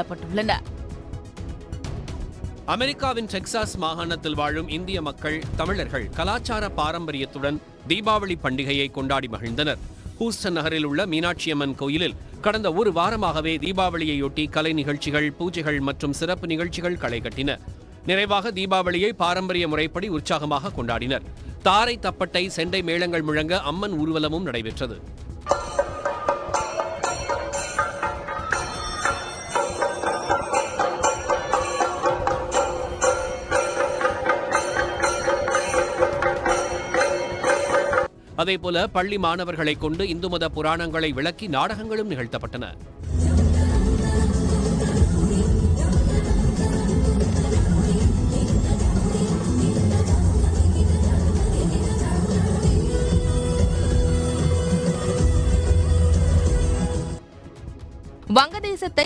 வைக்கப்பட்டுள்ளன. அமெரிக்காவின் டெக்சாஸ் மாகாணத்தில் வாழும் இந்திய மக்கள் தமிழர்கள் கலாச்சார பாரம்பரியத்துடன் தீபாவளி பண்டிகையை கொண்டாடி மகிழ்ந்தனர். ஹூஸ்டன் நகரில் உள்ள மீனாட்சியம்மன் கோயிலில் கடந்த ஒரு வாரமாகவே தீபாவளியையொட்டி கலை நிகழ்ச்சிகள், பூஜைகள் மற்றும் சிறப்பு நிகழ்ச்சிகள் களை கட்டின. நிறைவாக தீபாவளியை பாரம்பரிய முறைப்படி உற்சாகமாக கொண்டாடினர். தாரை, தப்பட்டை, செண்டை மேளங்கள் முழங்க அம்மன் ஊர்வலமும் நடைபெற்றது. அதேபோல பள்ளி மாணவர்களை கொண்டு இந்து மத புராணங்களை விளக்கி நாடகங்களும் நிகழ்த்தப்பட்டன. வங்கதேசத்தை